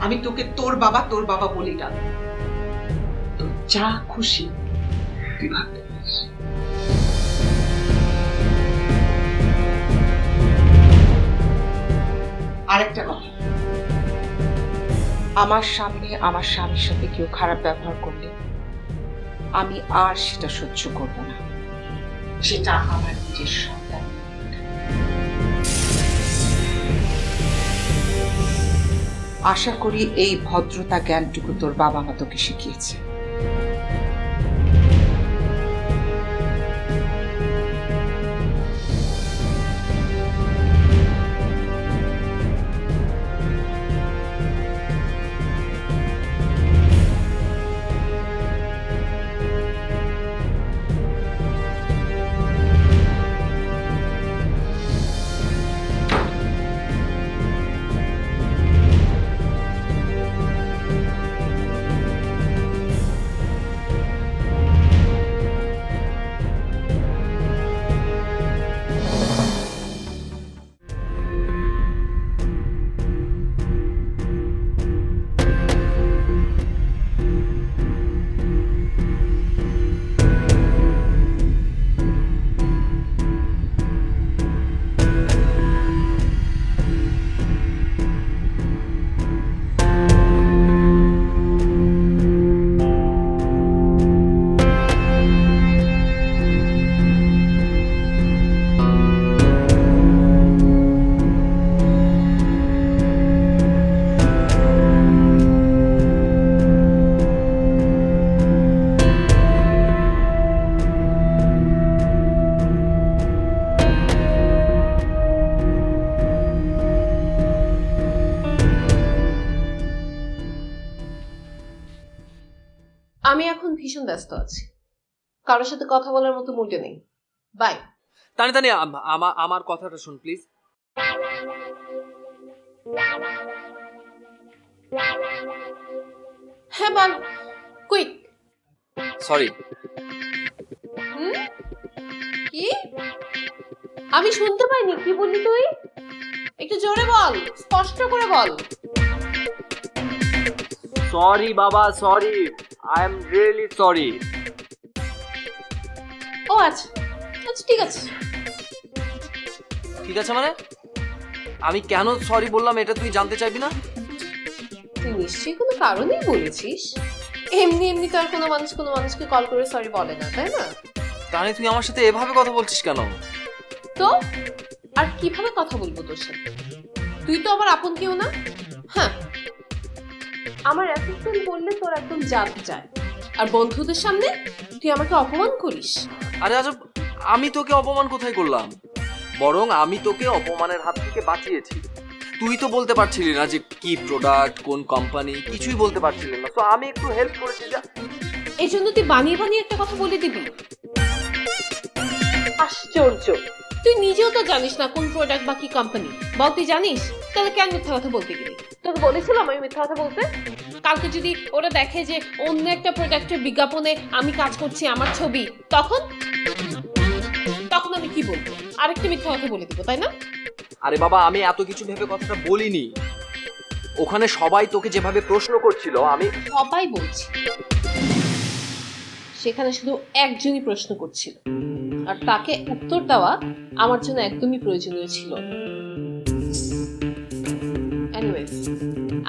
আমি তোকে তোর বাবা বলেই ডাকবো। তোর যা খুশি তুই ভাবতে পারিস। আরেকটা কথা, আমার সামনে আমার স্বামীর সাথে কেউ খারাপ ব্যবহার করলে আমি আর সেটা সহ্য করব না। সেটা আমার নিজের সন্তান। আশা করি এই ভদ্রতা জ্ঞানটুকু তোর বাবা মা তোকে শিখিয়েছে। আমি এখন ভীষণ ব্যস্ত আছি, কারোর সাথে কথা বলার মতো মুডে নেই। বাই। তানি তানি আমার কথাটা শোন প্লিজ। হ্যাঁ বল, কুইক। সরি। কি? আমি শুনতে পাইনি, কি বললি তুই? একটু জোরে বল, স্পষ্ট করে বল। সরি বাবা, sorry, I am really sorry. ও আচ্ছা আচ্ছা, ঠিক আছে। ঠিক আছে মানে? আমি কেন সরি বললাম এটা তুই জানতে চাইবি না? তুই নিশ্চয়ই কোনো কারণেই বলেছিস। এমনি এমনি তো আর কোনো মানুষকে কল করে সরি বলে না, তাই না? তাহলে তুই আমার সাথে এভাবে কথা বলছিস কেন? তো আর কিভাবে কথা বলবো তোর সাথে? তুই তো আমার আপন কেউ না। হ্যাঁ, আমার অ্যাসিস্ট্যান্ট বললে তোর একদম জাত যায়, আর বন্ধুদের সামনে তুই আমাকে অপমান করিস। আরে আজব, আমি তোকে অপমান কোথায় করলাম? বরং আমি তোকে অপমানের হাত থেকে বাঁচিয়েছি। তুই তো বলতে পারছিলি না যে কি প্রোডাক্ট, কোন কোম্পানি, কিছুই বলতে পারছিলি না। তো আমি একটু হেল্প করেছি। যা, এই জন্য তুই বানিয়ে বানিয়ে একটা কথা বলে দিবি? আশ্চর্য, তুই নিজেও তো জানিস না কোন প্রোডাক্ট বা কি কোম্পানি। বল, তুই জানিস? তাহলে কেন মিথ্যা কথা বলতে গেলি? তোকে বলেছিলাম আমি মিথ্যা কথা বলতে? কালকে যদি ওরা দেখে যে অন্য একটা প্রোডাক্টের বিজ্ঞাপনে আমি কাজ করছি, আমার ছবি, তখন আমি কি বলবো? আরেকটা মিথ্যা কথা বলে দিব, তাই না? আরে বাবা, আমি এত কিছু ভেবে কথাটা বলিনি। ওখানে সবাই তোকে যেভাবে প্রশ্ন করছিল, আমি সবাই বলছি, সেখানে শুধু একজনই প্রশ্ন করছিল, আর তাকে উত্তর দেওয়া আমার জন্য একদমই প্রয়োজনীয় ছিল। এনিওয়েজ,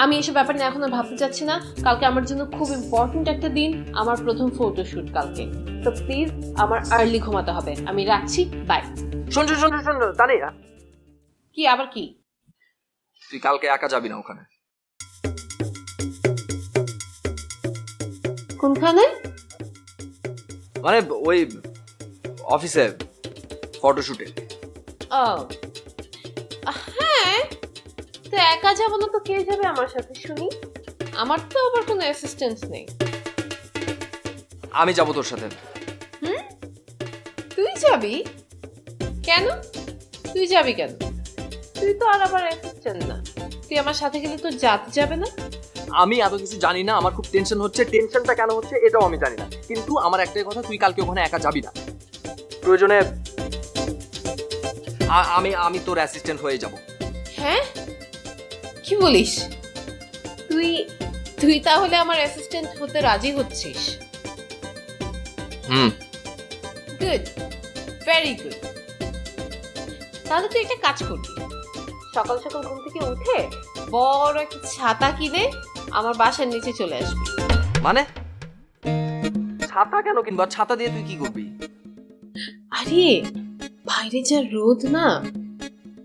আমি এসব ব্যাপার নিয়ে এখন আর ভাবতে চাচ্ছি না। কালকে আমার জন্য খুব ইম্পর্টেন্ট একটা দিন, আমার প্রথম ফটোশুট কালকে। তো প্লিজ আমার আর্লি ঘুমাতে হবে। আমি রাখছি, বাই। শোন তানি, কি আবার কি? তুই কালকে একা যাবি না ওখানে। কোনখানে? মানে ওই অফিসে ফটোশুটে। ও হ্যাঁ, তো একা যাবো না তো কে যাবে আমার সাথে শুনি? আমার তো আবার কোনো অ্যাসিস্ট্যান্স নেই। আমি যাবো তোর সাথে। তুই যাবি কেন? তুই যাবি কেন? তুই তো আর আবার অ্যাসিস্ট্যান্ট না। তুই আমার সাথে গেলে তোর জাত যাবে না? আমি এত কিছু জানি না, আমার খুব টেনশন হচ্ছে। টেনশনটা কেন হচ্ছে এটাও আমি জানি না, কিন্তু আমার একটাই কথা, তুই কালকে ওখানে একা যাবি না। প্রয়োজনে আমি তোর অ্যাসিস্ট্যান্ট হয়ে যাব। হ্যাঁ, কি বলিস? তুই তুই তাহলে আমার অ্যাসিস্ট্যান্ট হতে রাজি হচ্ছিস? হুম। Good, very good. তাহলে তুই একটা কাজ করবি, সকাল সকাল ঘুম থেকে উঠে বড় একটা ছাতা কিনে আমার বাসার নিচে চলে আসবি। মানে ছাতা কেন কিনবো? আর ছাতা দিয়ে তুই কি করবি? আরে বাইরে যা রোদ না,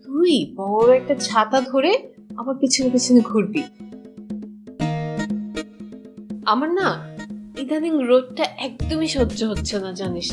তুই বড় একটা ছাতা ধরে আমার পিছনে পিছনে ঘুরবি। আমার না ইদানিং রোদটা একদমই সহ্য হচ্ছে না, জানিস